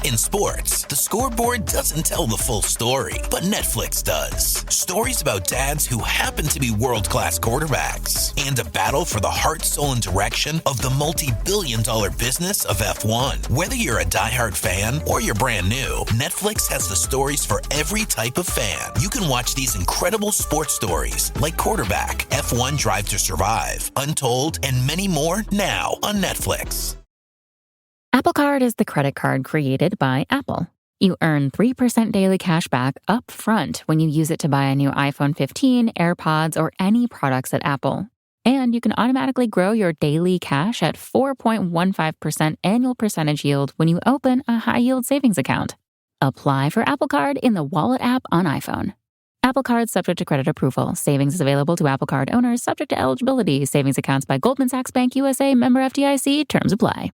In sports, the scoreboard doesn't tell the full story, but Netflix does. Stories about dads who happen to be world-class quarterbacks and a battle for the heart, soul, and direction of the multi-billion-dollar business of F1. Whether you're a diehard fan or you're brand new, Netflix has the stories for every type of fan. You can watch these incredible sports stories like Quarterback, F1 Drive to Survive, Untold, and many more now on Netflix. Apple Card is the credit card created by Apple. You earn 3% daily cash back up front when you use it to buy a new iPhone 15, AirPods, or any products at Apple. And you can automatically grow your daily cash at 4.15% annual percentage yield when you open a high-yield savings account. Apply for Apple Card in the Wallet app on iPhone. Apple Card subject to credit approval. Savings is available to Apple Card owners subject to eligibility. Savings accounts by Goldman Sachs Bank USA, member FDIC. Terms apply.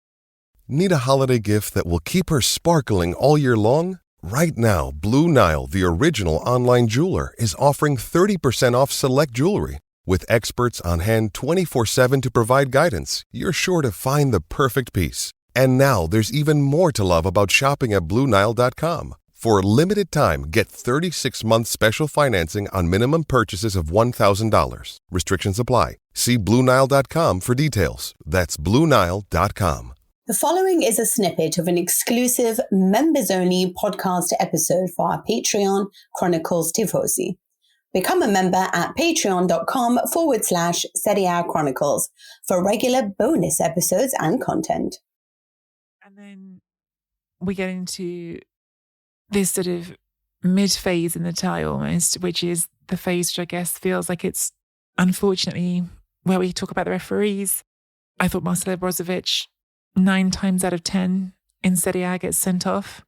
Need a holiday gift that will keep her sparkling all year long? Right now, Blue Nile, the original online jeweler, is offering 30% off select jewelry. With experts on hand 24/7 to provide guidance, you're sure to find the perfect piece. And now there's even more to love about shopping at BlueNile.com. For a limited time, get 36-month special financing on minimum purchases of $1,000. Restrictions apply. See BlueNile.com for details. That's BlueNile.com. The following is a snippet of an exclusive members-only podcast episode for our Patreon, Chronicles Tifosi. Become a member at patreon.com/Serie A Chronicles for regular bonus episodes and content. And then we get into this sort of mid-phase in the tie almost, which is the phase which I guess feels like it's, unfortunately, where we talk about the referees. I thought Marcelo Brozovic, 9 times out of 10 in Serie A, gets sent off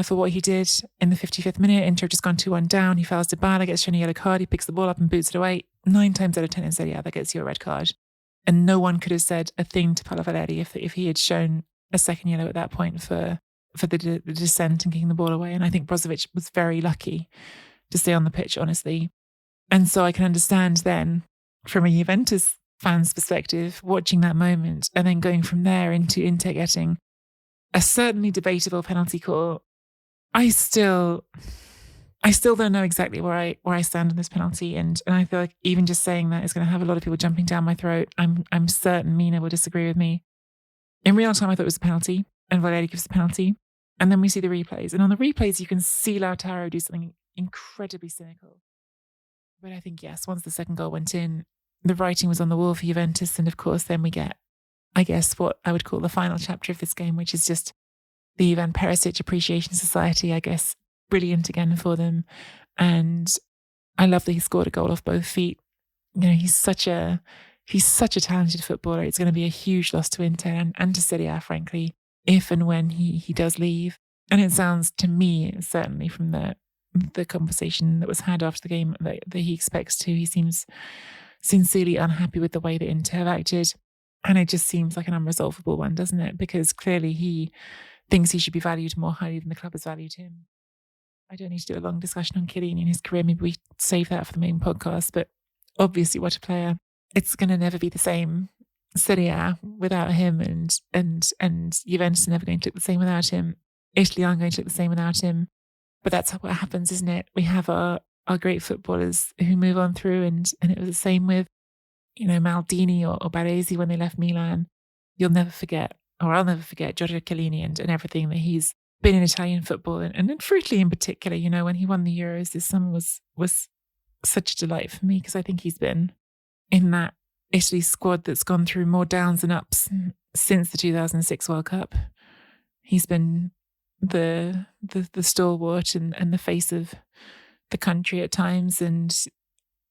for what he did in the 55th minute. Inter have just gone 2-1 down. He fouls Dybala, gets shown a yellow card. He picks the ball up and boots it away. 9 times out of 10 in Serie A, that gets you a red card. And no one could have said a thing to Paolo Valeri if he had shown a second yellow at that point for the dissent and kicking the ball away. And I think Brozovic was very lucky to stay on the pitch, honestly. And so I can understand then, from a Juventus fan's perspective, watching that moment and then going from there into Inter getting a certainly debatable penalty call. I still don't know exactly where I stand on this penalty, and I feel like even just saying that is going to have a lot of people jumping down my throat. I'm certain Mina will disagree with me. In real time, I thought it was a penalty, and Valeri gives the penalty, and then we see the replays, and on the replays you can see Lautaro do something incredibly cynical. But I think yes, once the second goal went in, the writing was on the wall for Juventus, and of course then we get, I guess, what I would call the final chapter of this game, which is just the Ivan Perišić Appreciation Society, I guess, brilliant again for them. And I love that he scored a goal off both feet. You know, he's such a talented footballer. It's going to be a huge loss to Inter and to Serie A, frankly, if and when he does leave. And it sounds to me, certainly from the conversation that was had after the game, that he expects to. He seems sincerely unhappy with the way that Inter have acted. And it just seems like an unresolvable one, doesn't it? Because clearly he thinks he should be valued more highly than the club has valued him. I don't need to do a long discussion on Chiellini and his career. Maybe we save that for the main podcast. But obviously, what a player. It's going to never be the same Serie A without him. And Juventus are never going to look the same without him. Italy aren't going to look the same without him. But that's what happens, isn't it? We have our great footballers who move on through, and it was the same with, you know, Maldini or Baresi when they left Milan. You'll never forget, or I'll never forget, Giorgio Chiellini and everything that he's been in Italian football, and for Italy in particular. You know, when he won the Euros this summer was such a delight for me, because I think he's been in that Italy squad that's gone through more downs and ups since the 2006 World Cup. He's been the stalwart and the face of the country at times, and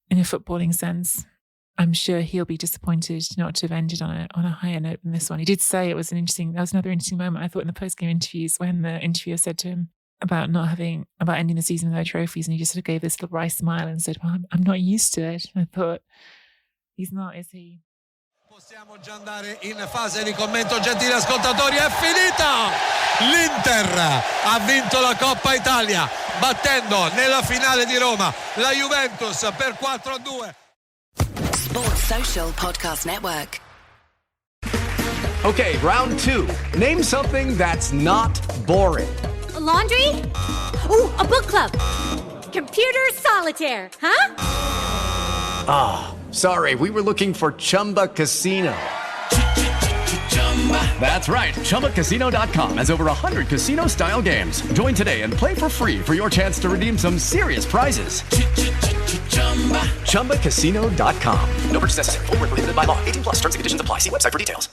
in a footballing sense, I'm sure he'll be disappointed not to have ended on a higher note than this one. He did say that was another interesting moment, I thought, in the post-game interviews, when the interviewer said to him about ending the season with no trophies, and he just sort of gave this little wry smile and said, well, I'm not used to it. And I thought, he's not, is he? Possiamo già andare in fase di commento, gentili ascoltatori, è finita! L'Inter ha vinto la Coppa Italia battendo nella finale di Roma la Juventus per 4-2. Sports Social Podcast Network. Okay, round two. Name something that's not boring. A laundry? Ooh, a book club. Computer solitaire, huh? Ah, sorry, we were looking for Chumba Casino. That's right, ChumbaCasino.com has over 100 casino-style games. Join today and play for free for your chance to redeem some serious prizes. ChumbaCasino.com. No purchase necessary. Void where prohibited by law. 18+. Terms and conditions apply. See website for details.